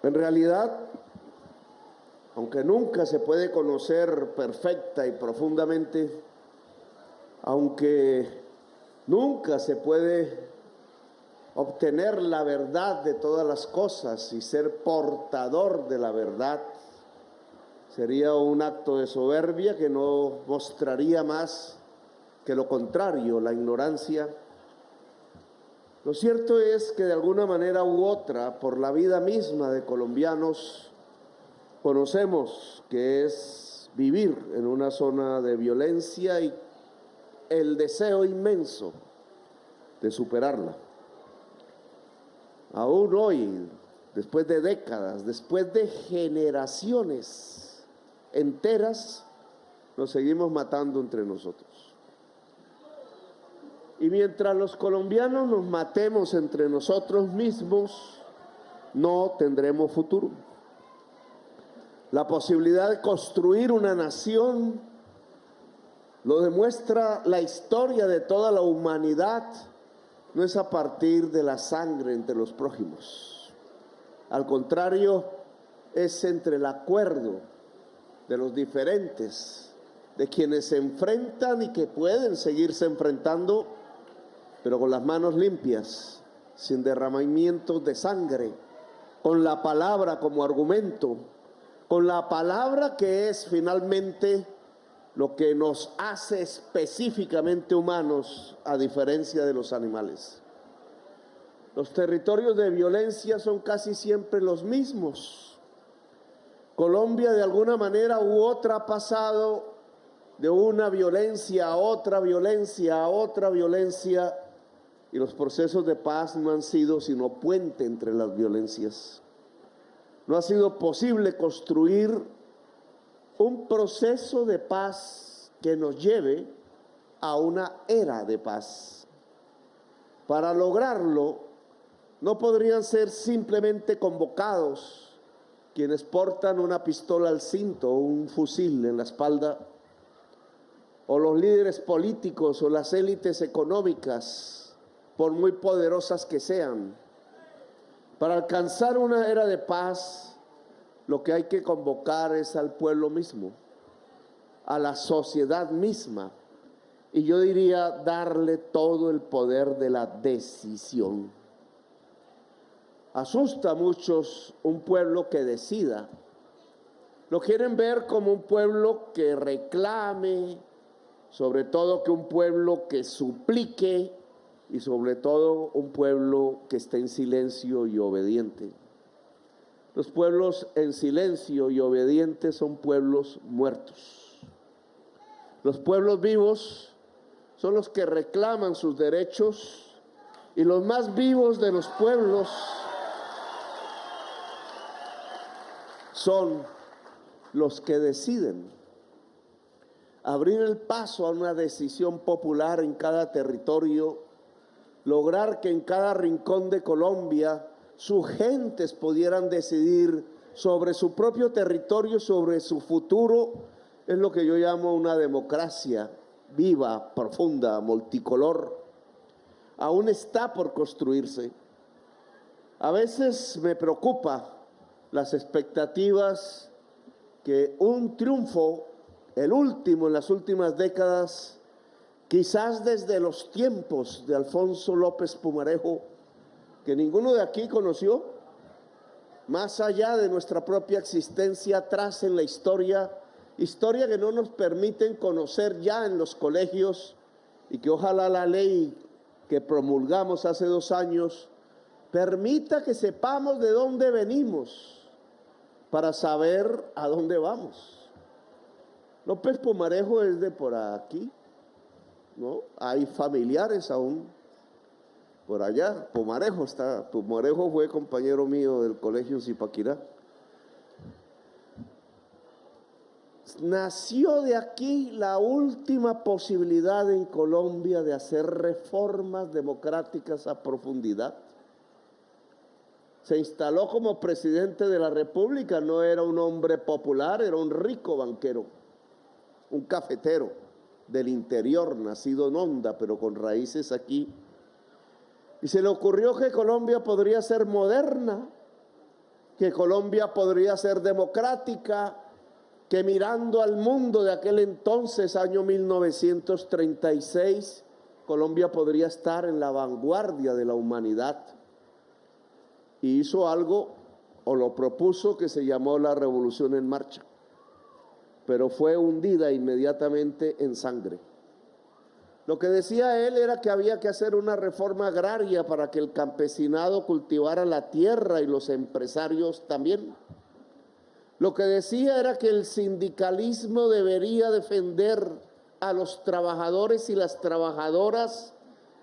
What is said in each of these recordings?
En realidad, aunque nunca se puede conocer perfecta y profundamente, aunque nunca se puede obtener la verdad de todas las cosas y ser portador de la verdad, sería un acto de soberbia que no mostraría más que lo contrario, la ignorancia. Lo cierto es que de alguna manera u otra, por la vida misma de colombianos, conocemos que es vivir en una zona de violencia y el deseo inmenso de superarla. Aún hoy, después de décadas, después de generaciones enteras, nos seguimos matando entre nosotros. Y mientras los colombianos nos matemos entre nosotros mismos, no tendremos futuro. La posibilidad de construir una nación lo demuestra la historia de toda la humanidad, no es a partir de la sangre entre los prójimos. Al contrario, es entre el acuerdo de los diferentes, de quienes se enfrentan y que pueden seguirse enfrentando, pero con las manos limpias, sin derramamientos de sangre, con la palabra como argumento, con la palabra que es finalmente lo que nos hace específicamente humanos a diferencia de los animales. Los territorios de violencia son casi siempre los mismos. Colombia de alguna manera u otra ha pasado de una violencia a otra violencia a otra violencia, y los procesos de paz no han sido sino puente entre las violencias. No ha sido posible construir un proceso de paz que nos lleve a una era de paz. Para lograrlo, no podrían ser simplemente convocados quienes portan una pistola al cinto o un fusil en la espalda, o los líderes políticos o las élites económicas, por muy poderosas que sean. Para alcanzar una era de paz, lo que hay que convocar es al pueblo mismo, a la sociedad misma, y yo diría darle todo el poder de la decisión. Asusta a muchos un pueblo que decida. Lo quieren ver como un pueblo que reclame, sobre todo que un pueblo que suplique y sobre todo un pueblo que esté en silencio y obediente. Los pueblos en silencio y obedientes son pueblos muertos. Los pueblos vivos son los que reclaman sus derechos, y los más vivos de los pueblos son los que deciden abrir el paso a una decisión popular en cada territorio, lograr que en cada rincón de Colombia sus gentes pudieran decidir sobre su propio territorio, sobre su futuro. Es lo que yo llamo una democracia viva, profunda, multicolor. Aún está por construirse. A veces me preocupa las expectativas que un triunfo, el último en las últimas décadas, quizás desde los tiempos de Alfonso López Pumarejo, que ninguno de aquí conoció, más allá de nuestra propia existencia atrás en la historia que no nos permiten conocer ya en los colegios, y que ojalá la ley que promulgamos hace 2 años permita que sepamos de dónde venimos para saber a dónde vamos. López Pumarejo es de por aquí, ¿no? Hay familiares aún por allá. Pumarejo fue compañero mío del colegio Zipaquirá. Nació de aquí la última posibilidad en Colombia de hacer reformas democráticas a profundidad. Se instaló como presidente de la República, no era un hombre popular, era un rico banquero, un cafetero del interior, nacido en Honda, pero con raíces aquí. Y se le ocurrió que Colombia podría ser moderna que Colombia podría ser democrática, que mirando al mundo de aquel entonces, año 1936, Colombia podría estar en la vanguardia de la humanidad. Y hizo algo, o lo propuso, que se llamó la Revolución en Marcha, pero fue hundida inmediatamente en sangre. Lo que decía él era que había que hacer una reforma agraria para que el campesinado cultivara la tierra y los empresarios también. Lo que decía era que el sindicalismo debería defender a los trabajadores y las trabajadoras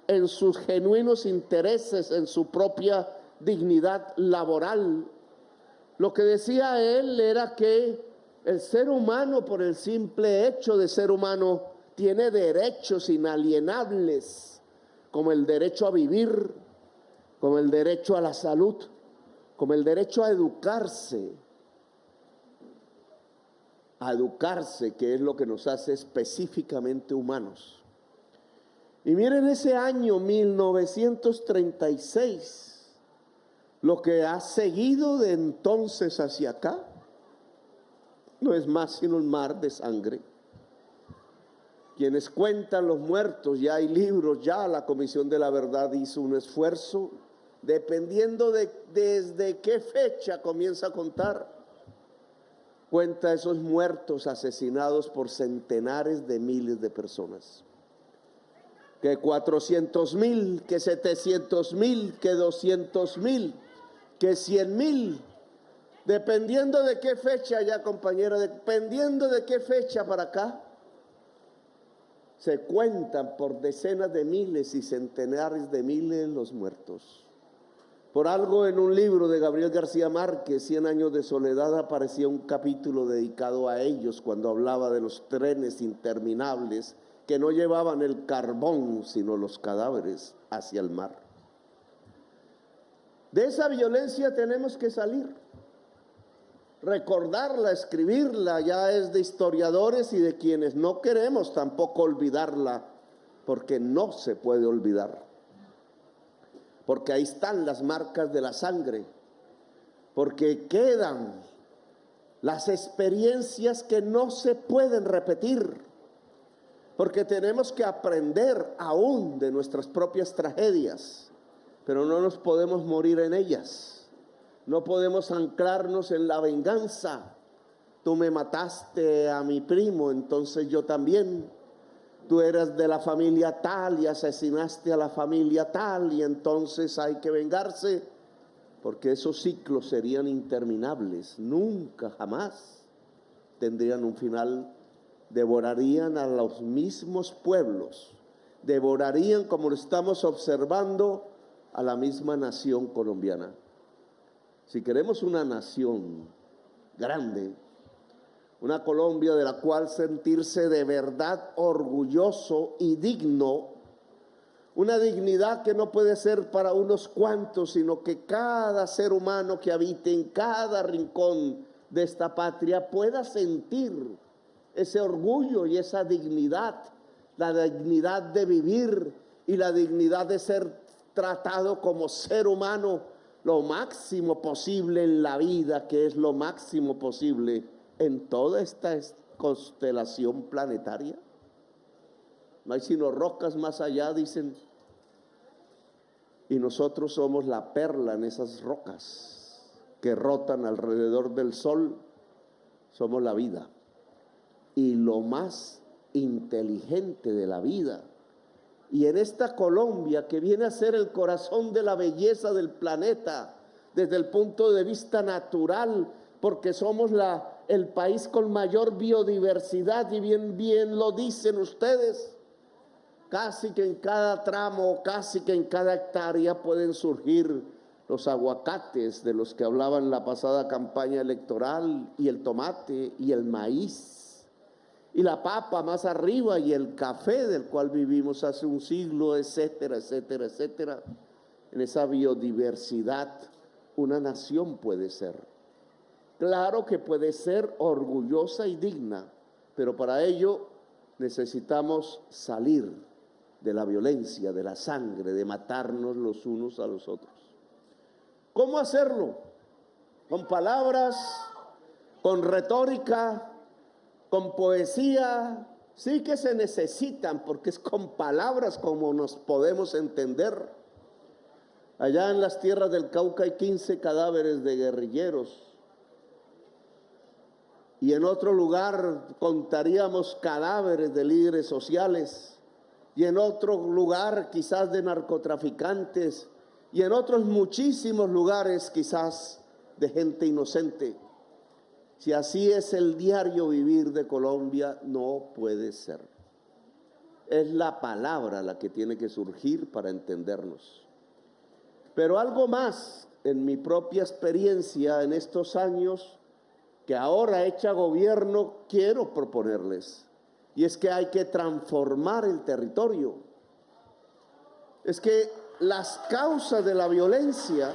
en sus genuinos intereses, en su propia dignidad laboral. Lo que decía él era que el ser humano, por el simple hecho de ser humano, tiene derechos inalienables, como el derecho a vivir, como el derecho a la salud, como el derecho a educarse, que es lo que nos hace específicamente humanos. Y miren ese año 1936, lo que ha seguido de entonces hacia acá, no es más sino un mar de sangre. Quienes cuentan los muertos, ya hay libros, ya la Comisión de la Verdad hizo un esfuerzo, dependiendo de desde qué fecha comienza a contar, cuenta esos muertos asesinados por centenares de miles de personas. Que 400,000, que 700,000, que 200,000, que 100,000, dependiendo de qué fecha ya, compañera, dependiendo de qué fecha para acá, se cuentan por decenas de miles y centenares de miles los muertos. Por algo en un libro de Gabriel García Márquez, 100 años de soledad, aparecía un capítulo dedicado a ellos cuando hablaba de los trenes interminables que no llevaban el carbón, sino los cadáveres hacia el mar. De esa violencia tenemos que salir. Recordarla, escribirla, ya es de historiadores y de quienes no queremos tampoco olvidarla, porque no se puede olvidar. Porque ahí están las marcas de la sangre, porque quedan las experiencias que no se pueden repetir, porque tenemos que aprender aún de nuestras propias tragedias, pero no nos podemos morir en ellas. No podemos anclarnos en la venganza. Tú me mataste a mi primo, entonces yo también. Tú eras de la familia tal y asesinaste a la familia tal, y entonces hay que vengarse, porque esos ciclos serían interminables. Nunca, jamás tendrían un final. Devorarían a los mismos pueblos, devorarían, como lo estamos observando, a la misma nación colombiana. Si queremos una nación grande, una Colombia de la cual sentirse de verdad orgulloso y digno, una dignidad que no puede ser para unos cuantos, sino que cada ser humano que habite en cada rincón de esta patria pueda sentir ese orgullo y esa dignidad, la dignidad de vivir y la dignidad de ser tratado como ser humano lo máximo posible en la vida, que es lo máximo posible en toda esta constelación planetaria. No hay sino rocas más allá, dicen, y nosotros somos la perla en esas rocas que rotan alrededor del sol. Somos la vida y lo más inteligente de la vida. Y en esta Colombia, que viene a ser el corazón de la belleza del planeta desde el punto de vista natural, porque somos el país con mayor biodiversidad, y bien lo dicen ustedes, casi que en cada tramo, casi que en cada hectárea pueden surgir los aguacates de los que hablaban la pasada campaña electoral, y el tomate y el maíz y la papa más arriba, y el café del cual vivimos hace un siglo, etcétera, etcétera, etcétera. En esa biodiversidad una nación puede ser. Claro que puede ser orgullosa y digna, pero para ello necesitamos salir de la violencia, de la sangre, de matarnos los unos a los otros. ¿Cómo hacerlo? con palabras, con retórica, con poesía. Sí que se necesitan, porque es con palabras como nos podemos entender. Allá en las tierras del Cauca hay 15 cadáveres de guerrilleros. Y en otro lugar contaríamos cadáveres de líderes sociales. Y en otro lugar quizás de narcotraficantes. Y en otros muchísimos lugares quizás de gente inocente. Si así es el diario vivir de Colombia, no puede ser. Es la palabra la que tiene que surgir para entendernos. Pero algo más, en mi propia experiencia en estos años, que ahora hecha gobierno, quiero proponerles. Y es que hay que transformar el territorio. Es que las causas de la violencia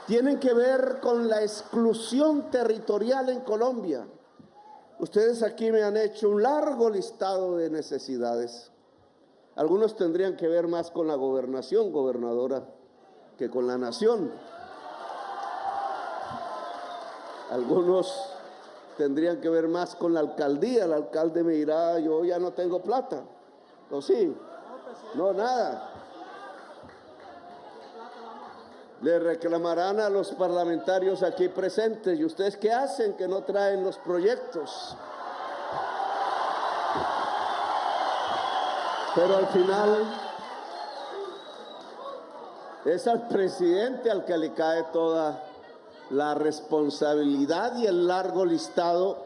tienen que ver con la exclusión territorial en Colombia. Ustedes aquí me han hecho un largo listado de necesidades. Algunos tendrían que ver más con la gobernación, gobernadora, que con la nación. Algunos tendrían que ver más con la alcaldía. El alcalde me dirá, yo ya no tengo plata. ¿O sí? No, nada. Le reclamarán a los parlamentarios aquí presentes, ¿y ustedes qué hacen que no traen los proyectos? Pero al final es al presidente al que le cae toda la responsabilidad y el largo listado.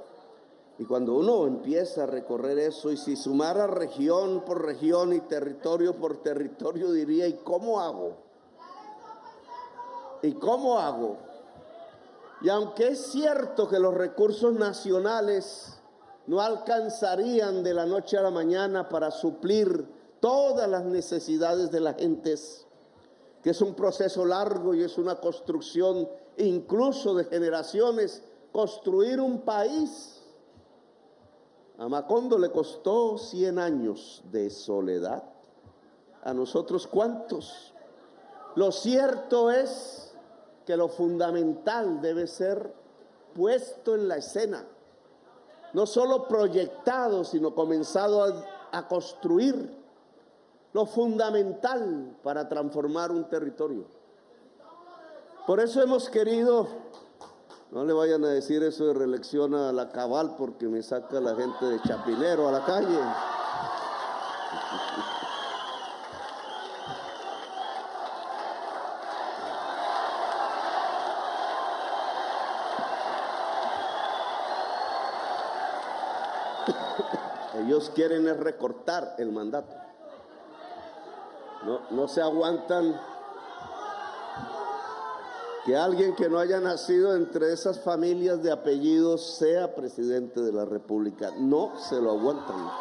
Y cuando uno empieza a recorrer eso, y si sumara región por región y territorio por territorio, diría, ¿y cómo hago? ¿Y cómo hago? Y aunque es cierto que los recursos nacionales no alcanzarían de la noche a la mañana para suplir todas las necesidades de las gentes, que es un proceso largo y es una construcción incluso de generaciones, construir un país. A Macondo le costó 100 años de soledad. ¿A nosotros cuántos? Lo cierto es que lo fundamental debe ser puesto en la escena, no solo proyectado, sino comenzado a construir lo fundamental para transformar un territorio. Por eso hemos querido, no le vayan a decir eso de reelección a la cabal, porque me saca la gente de Chapinero a la calle. Ellos quieren es recortar el mandato. No se aguantan que alguien que no haya nacido entre esas familias de apellidos sea presidente de la República. No se lo aguantan.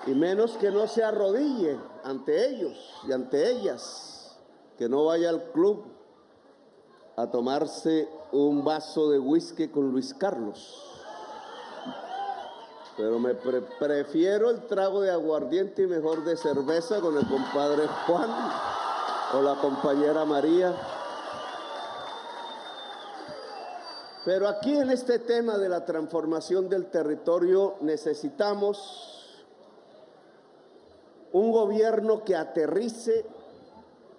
Y menos que no se arrodille ante ellos y ante ellas, que no vaya al club a tomarse un vaso de whisky con Luis Carlos. Pero me prefiero el trago de aguardiente y mejor de cerveza con el compadre Juan o la compañera María. Pero aquí en este tema de la transformación del territorio necesitamos un gobierno que aterrice,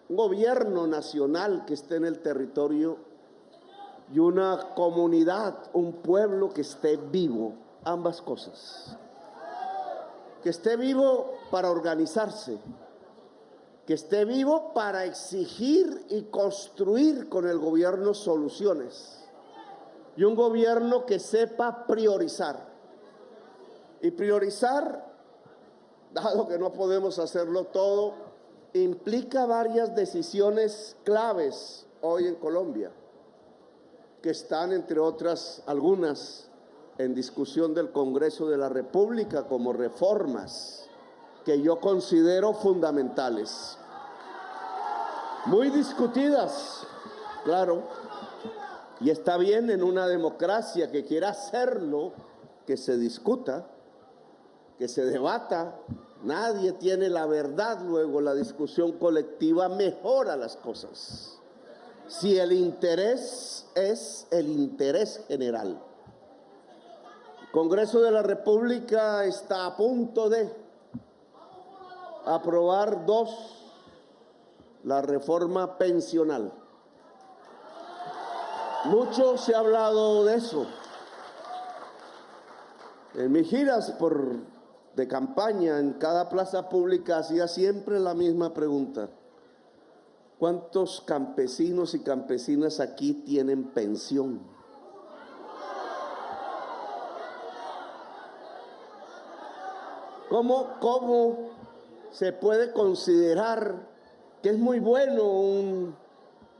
un gobierno nacional que esté en el territorio y una comunidad, un pueblo que esté vivo. Ambas cosas. Que esté vivo para organizarse, que esté vivo para exigir y construir con el gobierno soluciones, y un gobierno que sepa priorizar. Y priorizar, dado que no podemos hacerlo todo, implica varias decisiones claves hoy en Colombia, que están, entre otras, algunas en discusión del Congreso de la República como reformas que yo considero fundamentales. Muy discutidas, claro, y está bien en una democracia que quiera hacerlo, que se discuta, que se debata. Nadie tiene la verdad, luego la discusión colectiva mejora las cosas. si el interés es el interés general. El Congreso de la República está a punto de aprobar la reforma pensional. Mucho se ha hablado de eso. En mis giras de campaña, en cada plaza pública, hacía siempre la misma pregunta: ¿cuántos campesinos y campesinas aquí tienen pensión? ¿Cómo se puede considerar que es muy bueno un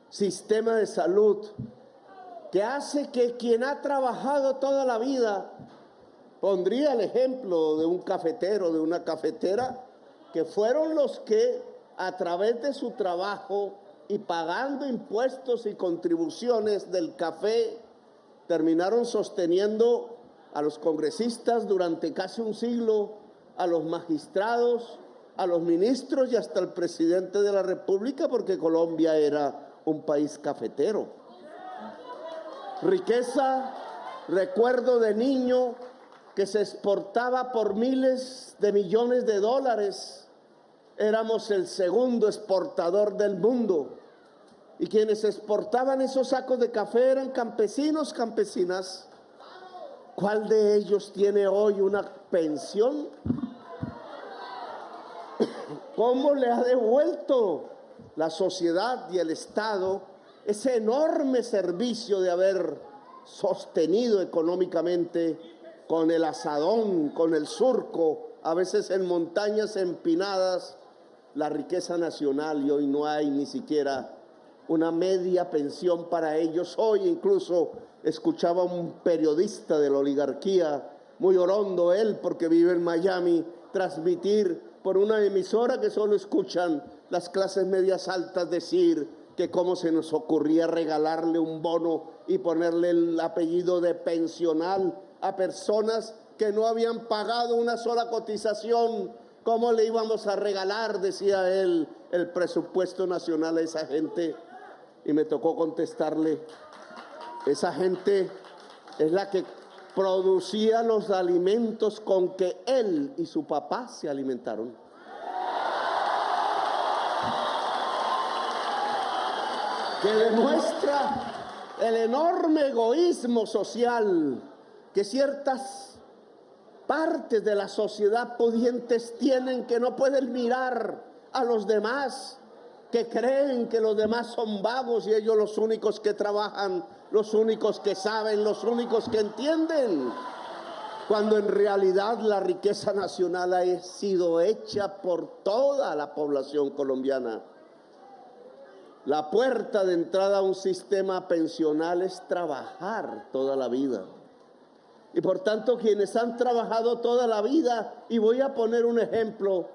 sistema de salud que hace que quien ha trabajado toda la vida, pondría el ejemplo de un cafetero, de una cafetera, que fueron los que a través de su trabajo y pagando impuestos y contribuciones del café, terminaron sosteniendo a los congresistas durante casi un siglo, a los magistrados, a los ministros y hasta el presidente de la República, porque Colombia era un país cafetero. Riqueza, recuerdo de niño, que se exportaba por miles de millones de dólares. Éramos el segundo exportador del mundo. Y quienes exportaban esos sacos de café eran campesinos, campesinas. ¿Cuál de ellos tiene hoy una pensión? ¿Cómo le ha devuelto la sociedad y el Estado ese enorme servicio de haber sostenido económicamente con el asadón, con el surco, a veces en montañas empinadas, la riqueza nacional? Y hoy no hay ni siquiera una media pensión para ellos. Hoy incluso escuchaba a un periodista de la oligarquía, muy orondo él porque vive en Miami, transmitir por una emisora que solo escuchan las clases medias altas decir que cómo se nos ocurría regalarle un bono y ponerle el apellido de pensional a personas que no habían pagado una sola cotización. ¿Cómo le íbamos a regalar, decía él, el presupuesto nacional a esa gente? Y me tocó contestarle: esa gente es la que producía los alimentos con que él y su papá se alimentaron. Que demuestra el enorme egoísmo social que ciertas partes de la sociedad pudientes tienen, que no pueden mirar a los demás, que creen que los demás son vagos y ellos los únicos que trabajan, los únicos que saben, los únicos que entienden, cuando en realidad la riqueza nacional ha sido hecha por toda la población colombiana. La puerta de entrada a un sistema pensional es trabajar toda la vida. Y por tanto, quienes han trabajado toda la vida, y voy a poner un ejemplo,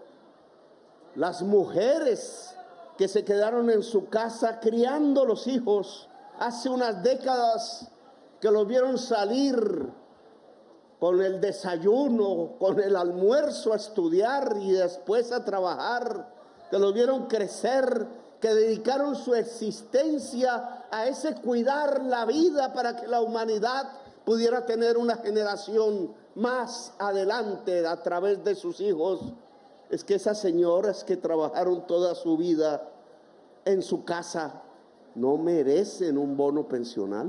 las mujeres que se quedaron en su casa criando los hijos hace unas décadas, que los vieron salir con el desayuno, con el almuerzo a estudiar y después a trabajar, que los vieron crecer, que dedicaron su existencia a ese cuidar la vida para que la humanidad pudiera tener una generación más adelante a través de sus hijos. Es que esas señoras que trabajaron toda su vida en su casa no merecen un bono pensional.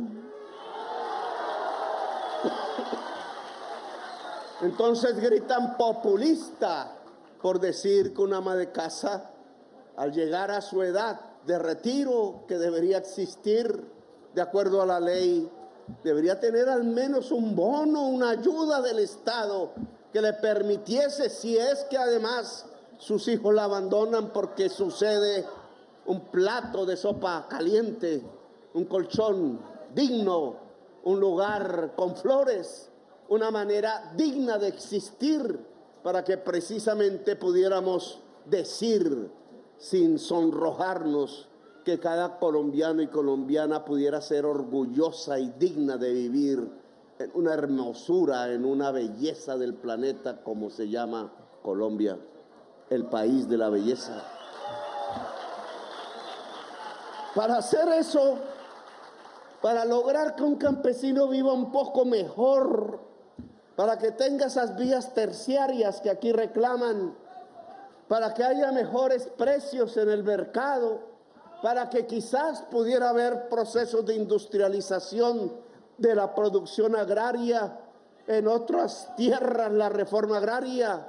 Entonces gritan populista por decir que una ama de casa, al llegar a su edad de retiro, que debería existir de acuerdo a la ley, debería tener al menos un bono, una ayuda del Estado que le permitiese, si es que además sus hijos la abandonan porque sucede, un plato de sopa caliente, un colchón digno, un lugar con flores, una manera digna de existir, para que precisamente pudiéramos decir sin sonrojarnos que cada colombiano y colombiana pudiera ser orgullosa y digna de vivir en una hermosura, en una belleza del planeta como se llama Colombia, el país de la belleza. Para hacer eso, para lograr que un campesino viva un poco mejor, para que tenga esas vías terciarias que aquí reclaman, para que haya mejores precios en el mercado, para que quizás pudiera haber procesos de industrialización de la producción agraria en otras tierras, la reforma agraria,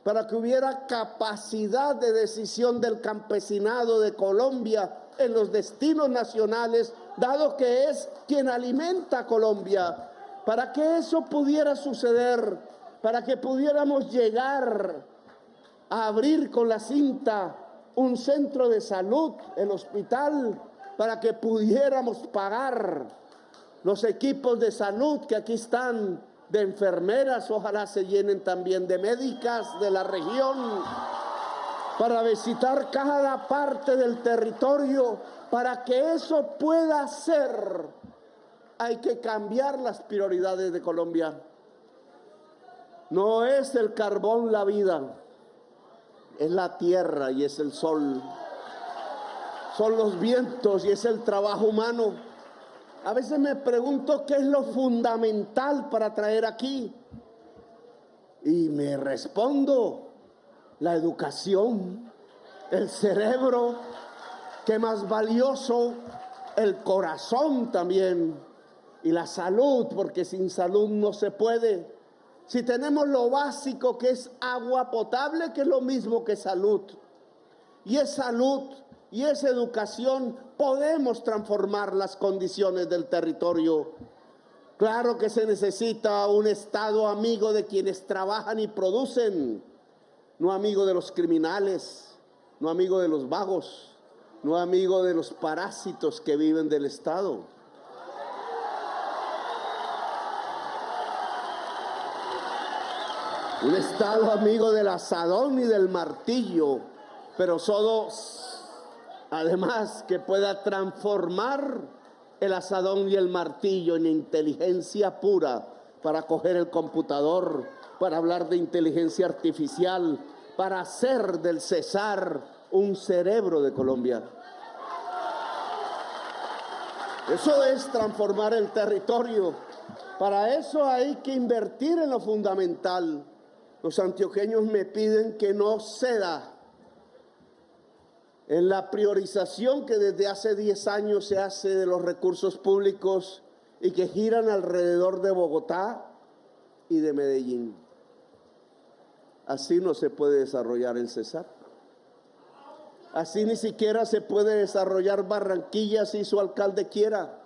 para que hubiera capacidad de decisión del campesinado de Colombia en los destinos nacionales, dado que es quien alimenta a Colombia. Para que eso pudiera suceder, para que pudiéramos llegar a abrir con la cinta un centro de salud, el hospital, para que pudiéramos pagar los equipos de salud que aquí están, de enfermeras, ojalá se llenen también de médicas de la región, para visitar cada parte del territorio. Para que eso pueda ser, hay que cambiar las prioridades de Colombia. No es el carbón la vida, es la tierra y es el sol, son los vientos y es el trabajo humano. A veces me pregunto qué es lo fundamental para traer aquí, y me respondo: la educación, el cerebro, qué más valioso, el corazón también, y la salud, porque sin salud no se puede. Si tenemos lo básico que es agua potable, que es lo mismo que salud, y es salud y es educación, podemos transformar las condiciones del territorio. Claro que se necesita un Estado amigo de quienes trabajan y producen, no amigo de los criminales, no amigo de los vagos, no amigo de los parásitos que viven del Estado. Un Estado amigo del asadón y del martillo, pero solo, además, que pueda transformar el asadón y el martillo en inteligencia pura para coger el computador, para hablar de inteligencia artificial, para hacer del Cesar un cerebro de Colombia. Eso es transformar el territorio. Para eso hay que invertir en lo fundamental. Los antioqueños me piden que no ceda en la priorización que desde hace 10 años se hace de los recursos públicos y que giran alrededor de Bogotá y de Medellín. Así no se puede desarrollar el Cesar. Así ni siquiera se puede desarrollar Barranquilla si su alcalde quiera.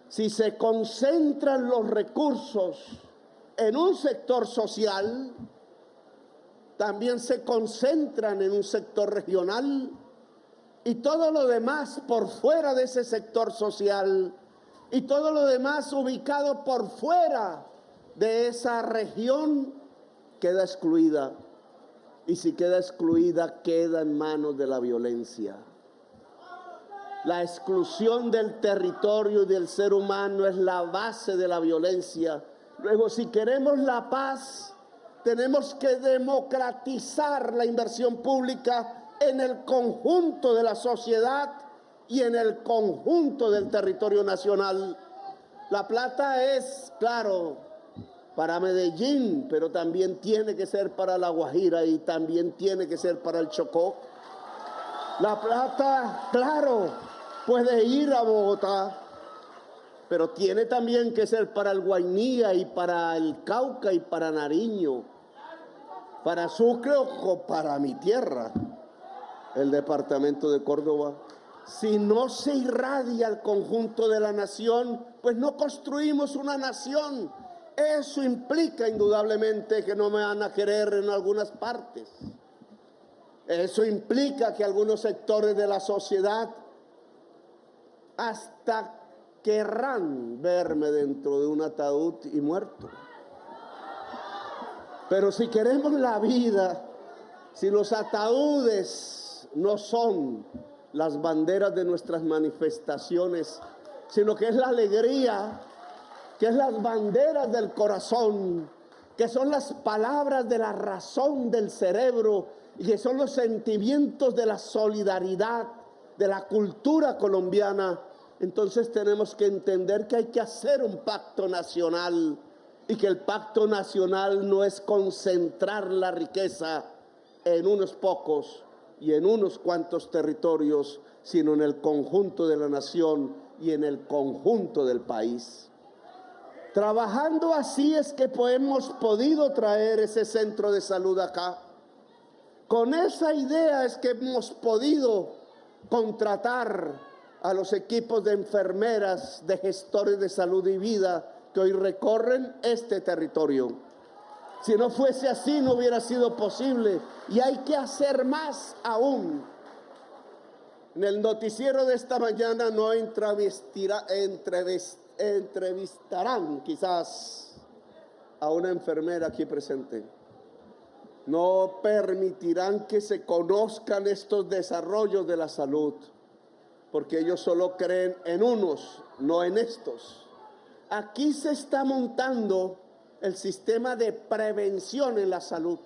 Si se concentran los recursos en un sector social, también se concentran en un sector regional, y todo lo demás por fuera de ese sector social, y todo lo demás ubicado por fuera de esa región, queda excluida. Y si queda excluida, queda en manos de la violencia. La exclusión del territorio y del ser humano es la base de la violencia. Luego, si queremos la paz, tenemos que democratizar la inversión pública en el conjunto de la sociedad y en el conjunto del territorio nacional. La plata es, claro, para Medellín, pero también tiene que ser para La Guajira y también tiene que ser para el Chocó. La plata, claro, puede ir a Bogotá, pero tiene también que ser para el Guainía y para el Cauca y para Nariño, para Sucre o para mi tierra, el departamento de Córdoba. Si no se irradia al conjunto de la nación, pues no construimos una nación. Eso implica indudablemente que no me van a querer en algunas partes. Eso implica que algunos sectores de la sociedad hasta querrán verme dentro de un ataúd y muerto. Pero si queremos la vida, si los ataúdes no son las banderas de nuestras manifestaciones, sino que es la alegría, que es las banderas del corazón, que son las palabras de la razón del cerebro y que son los sentimientos de la solidaridad, de la cultura colombiana, entonces tenemos que entender que hay que hacer un pacto nacional y que el pacto nacional no es concentrar la riqueza en unos pocos y en unos cuantos territorios, sino en el conjunto de la nación y en el conjunto del país. Trabajando así es que hemos podido traer ese centro de salud acá. Con esa idea es que hemos podido contratar a los equipos de enfermeras, de gestores de salud y vida que hoy recorren este territorio. Si no fuese así, no hubiera sido posible, y hay que hacer más aún. En el noticiero de esta mañana no entrevistarán quizás a una enfermera aquí presente. No permitirán que se conozcan estos desarrollos de la salud, porque ellos solo creen en unos, no en estos. Aquí se está montando el sistema de prevención en la salud.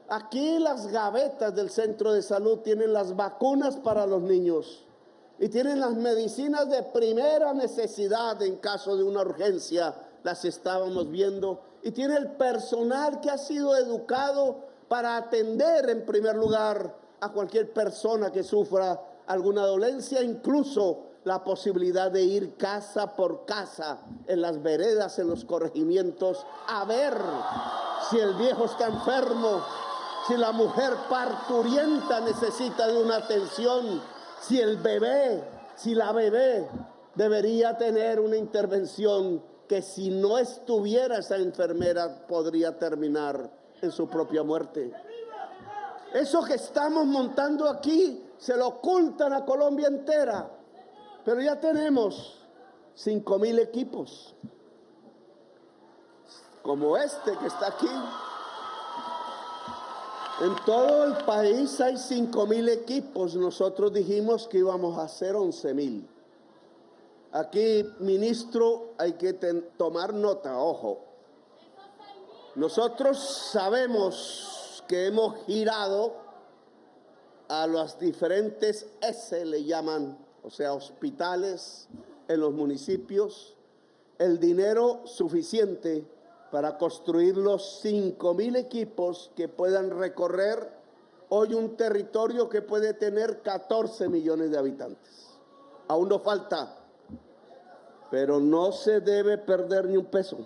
Aquí las gavetas del centro de salud tienen las vacunas para los niños y tienen las medicinas de primera necesidad en caso de una urgencia, las estábamos viendo, y tiene el personal que ha sido educado para atender en primer lugar a cualquier persona que sufra alguna dolencia, incluso la posibilidad de ir casa por casa en las veredas, en los corregimientos, a ver si el viejo está enfermo, si la mujer parturienta necesita de una atención, si el bebé, si la bebé debería tener una intervención que si no estuviera esa enfermera podría terminar en su propia muerte. Eso que estamos montando aquí se lo ocultan a Colombia entera, pero ya tenemos 5.000 equipos, como este que está aquí. En todo el país hay 5.000 equipos. Nosotros dijimos que íbamos a hacer 11.000. Aquí, ministro, hay que tomar nota, ojo. Nosotros sabemos que hemos girado a los diferentes S, le llaman, o sea, hospitales en los municipios, el dinero suficiente para construir los 5.000 equipos que puedan recorrer hoy un territorio que puede tener 14 millones de habitantes. Aún nos falta, pero no se debe perder ni un peso,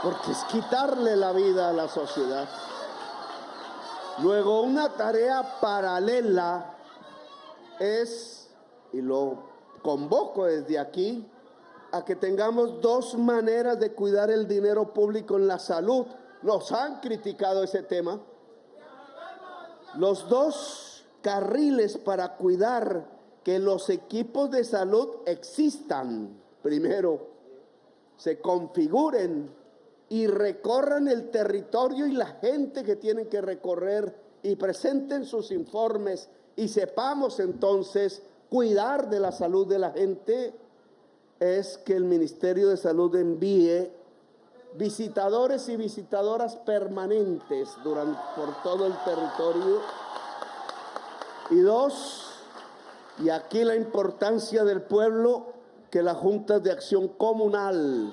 porque es quitarle la vida a la sociedad. Luego, una tarea paralela es, y lo convoco desde aquí, a que tengamos dos maneras de cuidar el dinero público en la salud. Nos han criticado ese tema. Los dos carriles para cuidar que los equipos de salud existan, primero, se configuren y recorran el territorio y la gente que tienen que recorrer y presenten sus informes y sepamos entonces cuidar de la salud de la gente, es que el Ministerio de Salud envíe visitadores y visitadoras permanentes por todo el territorio. Y dos, y aquí la importancia del pueblo, que las juntas de acción comunal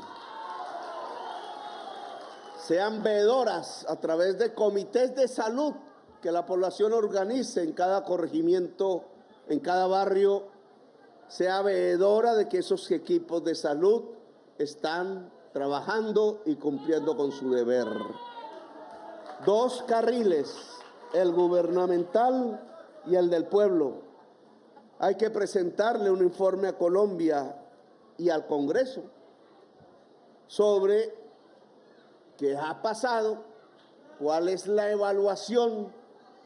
sean veedoras a través de comités de salud que la población organice en cada corregimiento, en cada barrio, sea veedora de que esos equipos de salud están trabajando y cumpliendo con su deber. Dos carriles, el gubernamental y el del pueblo. Hay que presentarle un informe a Colombia y al Congreso sobre qué ha pasado, cuál es la evaluación,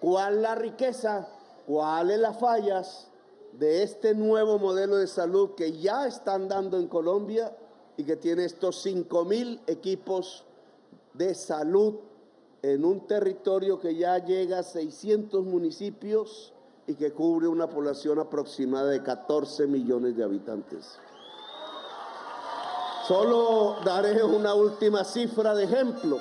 cuál es la riqueza, cuáles las fallas de este nuevo modelo de salud que ya están dando en Colombia y que tiene estos 5.000 equipos de salud en un territorio que ya llega a 600 municipios y que cubre una población aproximada de 14 millones de habitantes. Solo daré una última cifra de ejemplo.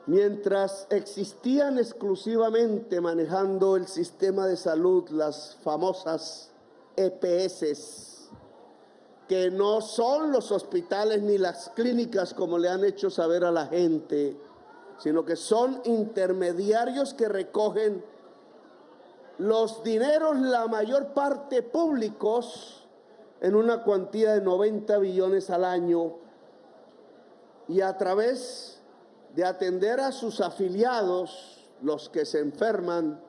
Mientras existían exclusivamente manejando el sistema de salud las famosas EPS, que no son los hospitales ni las clínicas como le han hecho saber a la gente, sino que son intermediarios que recogen los dineros, la mayor parte públicos, en una cuantía de 90 billones al año, y a través de atender a sus afiliados, los que se enferman,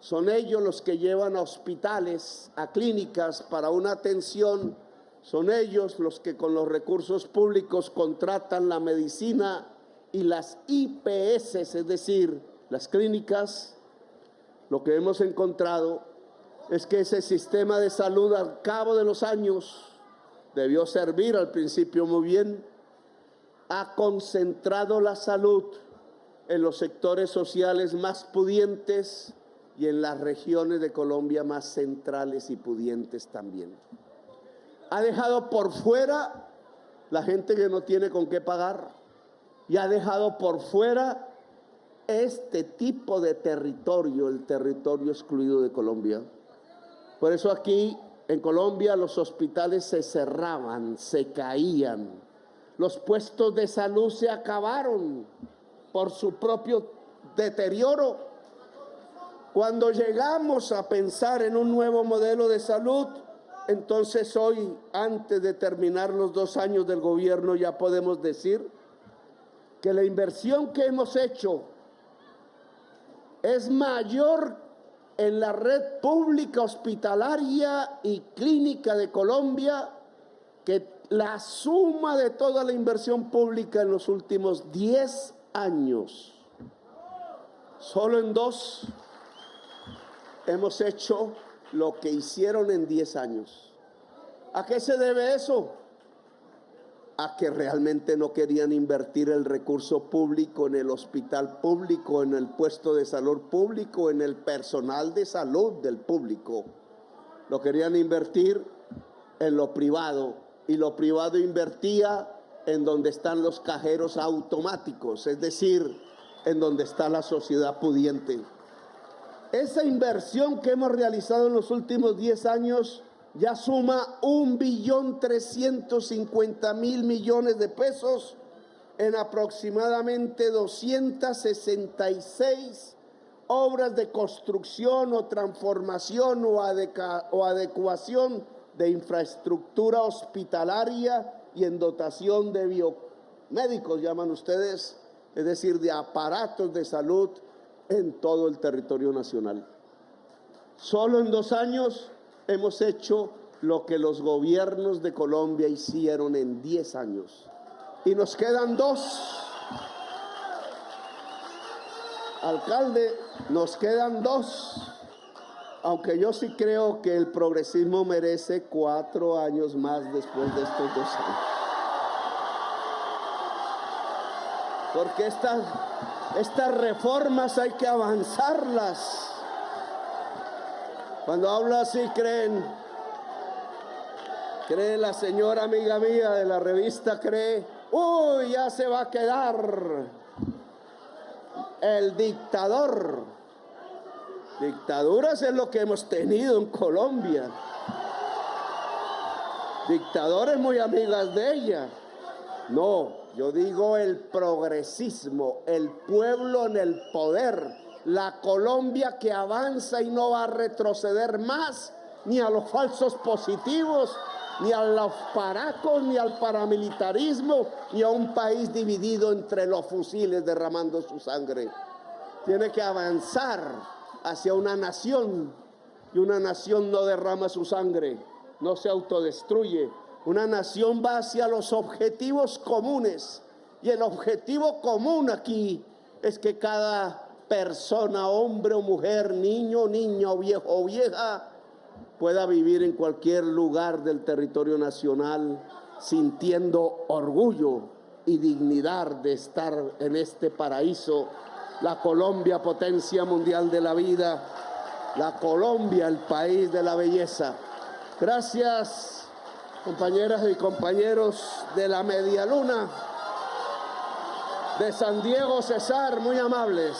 son ellos los que llevan a hospitales, a clínicas para una atención, son ellos los que con los recursos públicos contratan la medicina y las IPS, es decir, las clínicas. Lo que hemos encontrado es que ese sistema de salud al cabo de los años debió servir al principio muy bien, ha concentrado la salud en los sectores sociales más pudientes y en las regiones de Colombia más centrales y pudientes también. Ha dejado por fuera la gente que no tiene con qué pagar y ha dejado por fuera este tipo de territorio, el territorio excluido de Colombia. Por eso aquí en Colombia los hospitales se cerraban, se caían. Los puestos de salud se acabaron por su propio deterioro. Cuando llegamos a pensar en un nuevo modelo de salud, entonces hoy, antes de terminar los 2 años del gobierno, ya podemos decir que la inversión que hemos hecho es mayor en la red pública hospitalaria y clínica de Colombia que la suma de toda la inversión pública en los últimos 10 años. Solo en 2 hemos hecho lo que hicieron en 10 años. ¿A qué se debe eso? A que realmente no querían invertir el recurso público en el hospital público, en el puesto de salud público, en el personal de salud del público. Lo querían invertir en lo privado. Y lo privado invertía en donde están los cajeros automáticos, es decir, en donde está la sociedad pudiente. Esa inversión que hemos realizado en los últimos 10 años ya suma 1.350.000 millones de pesos en aproximadamente 266 obras de construcción o transformación o adecuación de infraestructura hospitalaria y en dotación de biomédicos, llaman ustedes, es decir, de aparatos de salud en todo el territorio nacional. Solo en 2 años hemos hecho lo que los gobiernos de Colombia hicieron en 10 años. Y nos quedan 2. Alcalde, nos quedan 2. Aunque yo sí creo que el progresismo merece 4 años más después de estos 2 años. Porque estas reformas hay que avanzarlas. Cuando hablo así cree la señora amiga mía de la revista, uy, ya se va a quedar el dictador. Dictaduras es lo que hemos tenido en Colombia. Dictadores muy amigas de ella. No, yo digo el progresismo, el pueblo en el poder, la Colombia que avanza y no va a retroceder más, ni a los falsos positivos, ni a los paracos, ni al paramilitarismo, ni a un país dividido entre los fusiles derramando su sangre. Tiene que avanzar hacia una nación, y una nación no derrama su sangre, no se autodestruye. Una nación va hacia los objetivos comunes, y el objetivo común aquí es que cada persona, hombre o mujer, niño, niña, viejo o vieja, pueda vivir en cualquier lugar del territorio nacional sintiendo orgullo y dignidad de estar en este paraíso. La Colombia, potencia mundial de la vida, la Colombia, el país de la belleza. Gracias, compañeras y compañeros de la Media Luna. De San Diego, Cesar, muy amables.